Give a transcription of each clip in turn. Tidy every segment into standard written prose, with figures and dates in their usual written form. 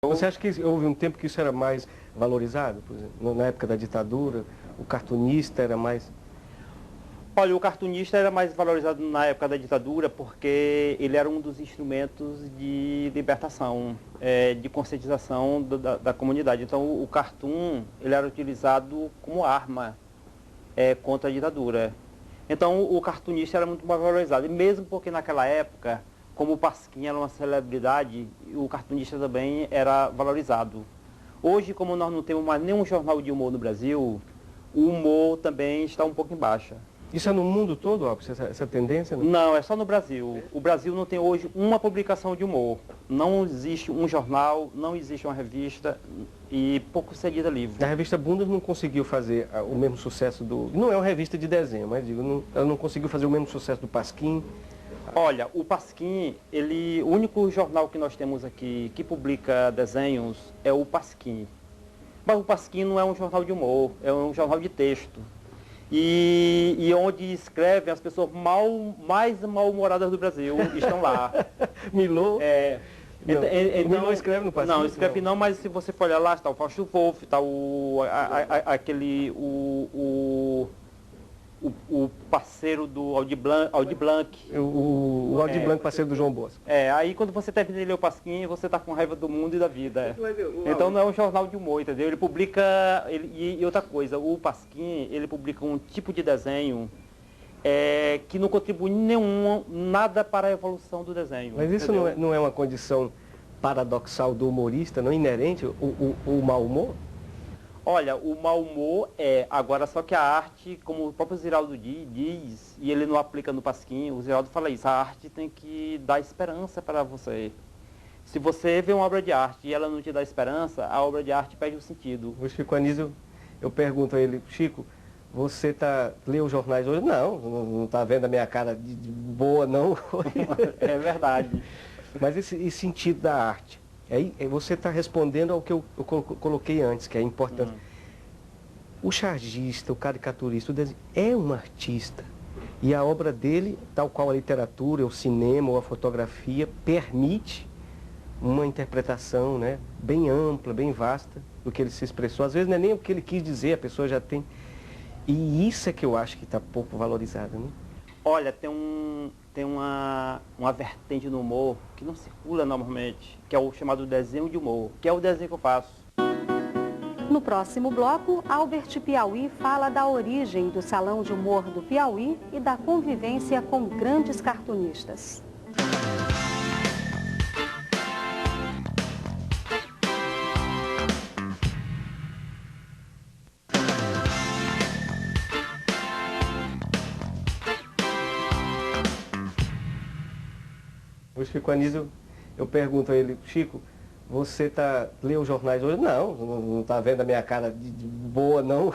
Você acha que houve um tempo que isso era mais valorizado? Por exemplo, na época da ditadura, o cartunista era mais... Olha, o cartunista era mais valorizado na época da ditadura porque ele era um dos instrumentos de libertação, de conscientização da comunidade. Então, o cartoon ele era utilizado como arma contra a ditadura. Então, o cartunista era muito mais valorizado. E mesmo porque naquela época, como o Pasquim era uma celebridade, o cartunista também era valorizado. Hoje, como nós não temos mais nenhum jornal de humor no Brasil, o humor também está um pouco em baixa. Isso é no mundo todo, Alves, essa tendência? Não, é só no Brasil. O Brasil não tem hoje uma publicação de humor. Não existe um jornal, não existe uma revista e pouco seguida livre. A revista Bundas não conseguiu fazer o mesmo sucesso do... Não é uma revista de desenho, mas digo, ela não conseguiu fazer o mesmo sucesso do Pasquim. Olha, o Pasquim, o único jornal que nós temos aqui que publica desenhos é o Pasquim. Mas o Pasquim não é um jornal de humor, é um jornal de texto. E onde escrevem as pessoas mais mal-humoradas do Brasil estão lá. Milô? Então, Milô escreve no Pasquim? Não, escreve não, mas se você for olhar lá, está o Fausto Wolff, está o parceiro do Aldir Blanc. O Aldir Blanc, parceiro do João Bosco. Aí quando você termina de ler o Pasquim, você está com raiva do mundo e da vida. Então não é um jornal de humor, entendeu? Ele publica, e outra coisa, o Pasquim, ele publica um tipo de desenho que não contribui nada para a evolução do desenho. Mas isso não é uma condição paradoxal do humorista, não inerente, o mau humor? Olha, o mau humor agora só que a arte, como o próprio Ziraldo diz, e ele não aplica no Pasquim, o Ziraldo fala isso, a arte tem que dar esperança para você. Se você vê uma obra de arte e ela não te dá esperança, a obra de arte perde o sentido. O Chico Anísio, eu pergunto a ele, Chico, você lê os jornais hoje? Não está vendo a minha cara de boa, não. É verdade. Mas esse sentido da arte, aí você está respondendo ao que eu coloquei antes, que é importante. O chargista, o caricaturista, o desenho, é um artista. E a obra dele, tal qual a literatura, o cinema ou a fotografia, permite uma interpretação, né, bem ampla, bem vasta do que ele se expressou. Às vezes não é nem o que ele quis dizer, a pessoa já tem... E isso é que eu acho que está pouco valorizado, né? Olha, tem uma vertente no humor que não circula normalmente, que é o chamado desenho de humor, que é o desenho que eu faço. No próximo bloco, Albert Piauí fala da origem do Salão de Humor do Piauí e da convivência com grandes cartunistas. O Chico Anísio, eu pergunto a ele, Chico, você lê os jornais hoje? Não está vendo a minha cara de boa, não.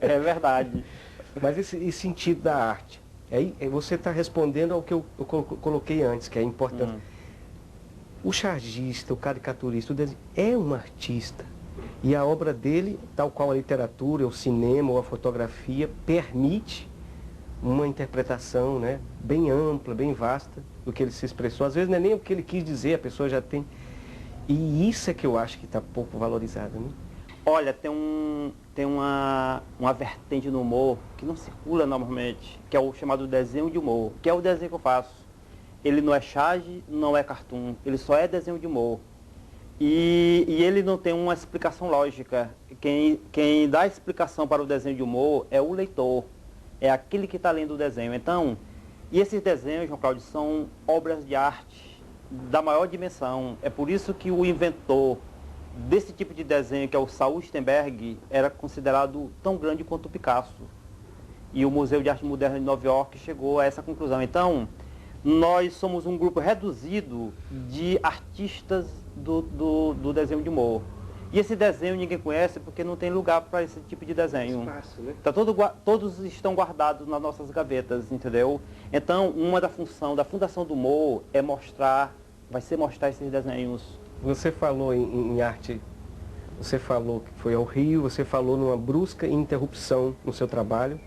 É verdade. Mas esse sentido da arte, aí você está respondendo ao que eu coloquei antes, que é importante. O chargista, o caricaturista, o desenho, é um artista. E a obra dele, tal qual a literatura, o cinema ou a fotografia, permite uma interpretação, né, bem ampla, bem vasta do que ele se expressou. Às vezes não é nem o que ele quis dizer, a pessoa já tem... E isso é que eu acho que está pouco valorizado, né? Olha, tem uma vertente no humor que não circula normalmente, que é o chamado desenho de humor, que é o desenho que eu faço. Ele não é charge, não é cartoon, ele só é desenho de humor. E ele não tem uma explicação lógica. Quem dá a explicação para o desenho de humor é o leitor, é aquele que está lendo o desenho. Então, e esses desenhos, João Cláudio, são obras de arte da maior dimensão. É por isso que o inventor desse tipo de desenho, que é o Saul Sternberg, era considerado tão grande quanto o Picasso. E o Museu de Arte Moderna de Nova York chegou a essa conclusão. Então, nós somos um grupo reduzido de artistas do desenho de humor. E esse desenho ninguém conhece porque não tem lugar para esse tipo de desenho. Espaço, né? Tá todos estão guardados nas nossas gavetas, entendeu? Então, uma da Fundação do Humor vai ser mostrar esses desenhos. Você falou em arte, você falou que foi ao Rio, você falou numa brusca interrupção no seu trabalho,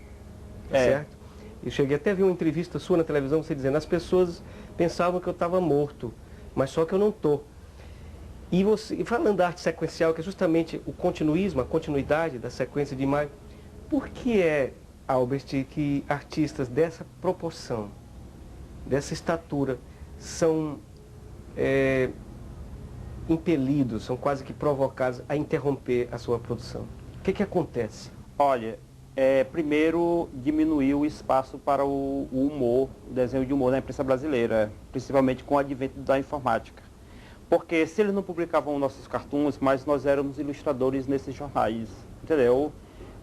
certo? Eu cheguei até a ver uma entrevista sua na televisão, você dizendo, as pessoas pensavam que eu estava morto, mas só que eu não estou. E falando da arte sequencial, que é justamente o continuismo, a continuidade da sequência de imagem, por que Albert, que artistas dessa proporção, dessa estatura, são impelidos, são quase que provocados a interromper a sua produção? O que acontece? Olha, primeiro diminuiu o espaço para o humor, o desenho de humor na imprensa brasileira, principalmente com o advento da informática. Porque se eles não publicavam nossos cartoons, mas nós éramos ilustradores nesses jornais, entendeu?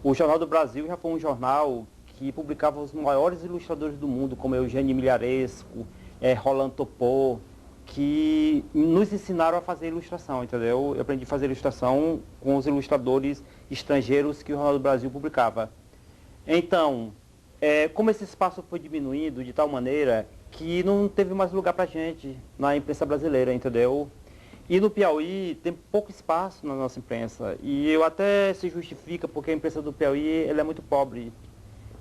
O Jornal do Brasil já foi um jornal que publicava os maiores ilustradores do mundo, como Eugênio Milharesco, Rolando Topor, que nos ensinaram a fazer ilustração, entendeu? Eu aprendi a fazer ilustração com os ilustradores estrangeiros que o Jornal do Brasil publicava. Então, como esse espaço foi diminuindo de tal maneira que não teve mais lugar para gente na imprensa brasileira, entendeu? E no Piauí tem pouco espaço na nossa imprensa. E eu até se justifica porque a imprensa do Piauí ela é muito pobre.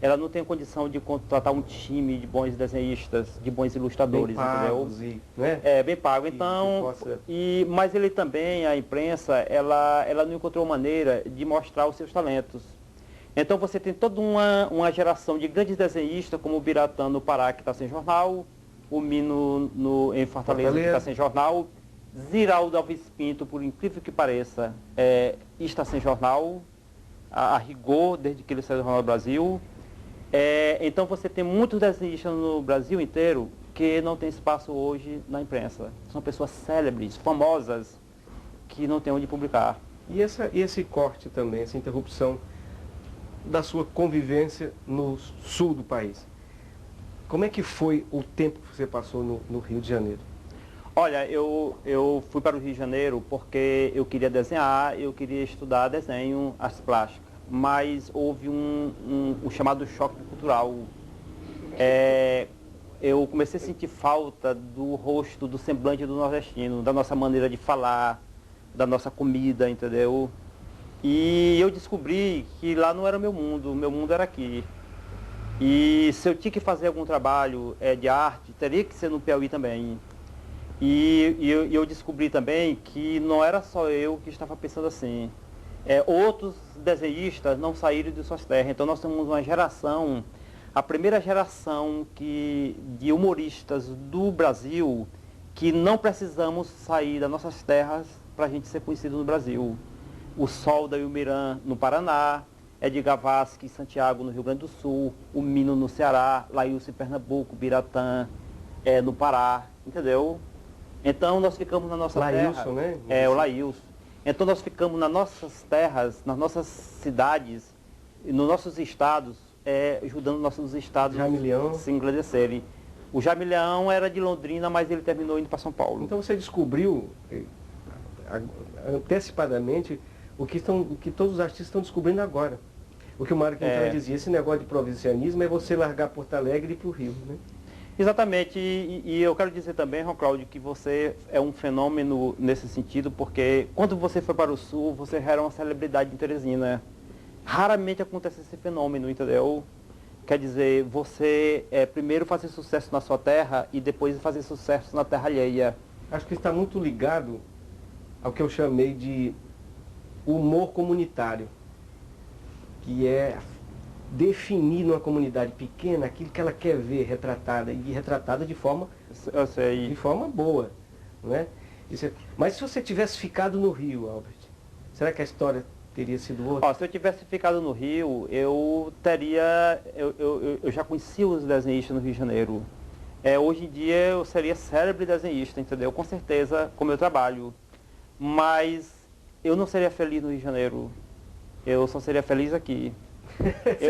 Ela não tem condição de contratar um time de bons desenhistas, de bons ilustradores, bem pagos, entendeu? Né? Bem pago. Então, mas ele também, a imprensa, ela não encontrou maneira de mostrar os seus talentos. Então você tem toda uma geração de grandes desenhistas, como o Biratã no Pará, que está sem jornal, o Mino em Fortaleza, que está sem jornal, Ziraldo Alves Pinto, por incrível que pareça, está sem jornal, a rigor, desde que ele saiu do Jornal do Brasil. Então você tem muitos desenhistas no Brasil inteiro que não tem espaço hoje na imprensa. São pessoas célebres, famosas, que não têm onde publicar. E esse corte também, essa interrupção da sua convivência no sul do país. Como é que foi o tempo que você passou no Rio de Janeiro? Olha, eu fui para o Rio de Janeiro porque eu queria desenhar, eu queria estudar desenho, arte plástica, mas houve um chamado choque cultural. Eu comecei a sentir falta do rosto, do semblante do nordestino, da nossa maneira de falar, da nossa comida, entendeu? E eu descobri que lá não era o meu mundo era aqui. E se eu tinha que fazer algum trabalho de arte, teria que ser no Piauí também. E eu descobri também que não era só eu que estava pensando assim. Outros desenhistas não saíram de suas terras. Então nós temos uma geração, a primeira geração de humoristas do Brasil, que não precisamos sair das nossas terras para a gente ser conhecido no Brasil. O Sol da Ilmirã no Paraná, Edgar Vasque em Santiago, no Rio Grande do Sul, o Mino no Ceará, Laílson em Pernambuco, Biratã no Pará, entendeu? Então nós ficamos na nossa terra. Laílson, né? O Laílson. Então nós ficamos nas nossas terras, nas nossas cidades, nos nossos estados, ajudando nossos estados a se engrandecerem. O Jamilhão era de Londrina, mas ele terminou indo para São Paulo. Então você descobriu antecipadamente o que todos os artistas estão descobrindo agora. O que o Mário Quintana dizia, esse negócio de provincianismo é você largar Porto Alegre e ir para o Rio, né? Exatamente, e eu quero dizer também, João Cláudio, que você é um fenômeno nesse sentido, porque quando você foi para o Sul, você era uma celebridade em Teresina. Raramente acontece esse fenômeno, entendeu? Quer dizer, você primeiro fazer sucesso na sua terra e depois fazer sucesso na terra alheia. Acho que está muito ligado ao que eu chamei de humor comunitário, que é definir numa comunidade pequena aquilo que ela quer ver retratada, e retratada de forma boa, não é? Mas se você tivesse ficado no Rio, Albert, será que a história teria sido outra? Se eu tivesse ficado no Rio, eu já conhecia os desenhistas no Rio de Janeiro. Hoje em dia eu seria célebre desenhista, entendeu? Com certeza, com o meu trabalho. Mas eu não seria feliz no Rio de Janeiro. Eu só seria feliz aqui.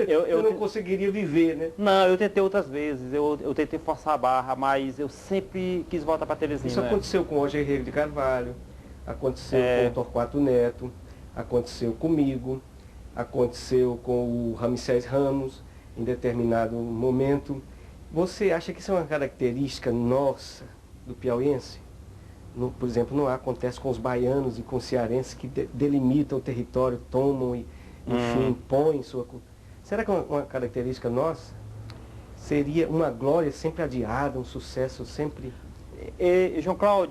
Eu não conseguiria viver, né? Não, eu tentei outras vezes, eu tentei forçar a barra, mas eu sempre quis voltar para Teresina. Isso aconteceu com o Roger Henrique de Carvalho, aconteceu com o Torquato Neto, aconteceu comigo, aconteceu com o Ramsés Ramos, em determinado momento. Você acha que isso é uma característica nossa, do piauiense? Por exemplo, não acontece com os baianos e com os cearenses que delimitam o território, tomam e, enfim, impõem sua cultura. Será que é uma característica nossa? Seria uma glória sempre adiada, um sucesso sempre... João Cláudio,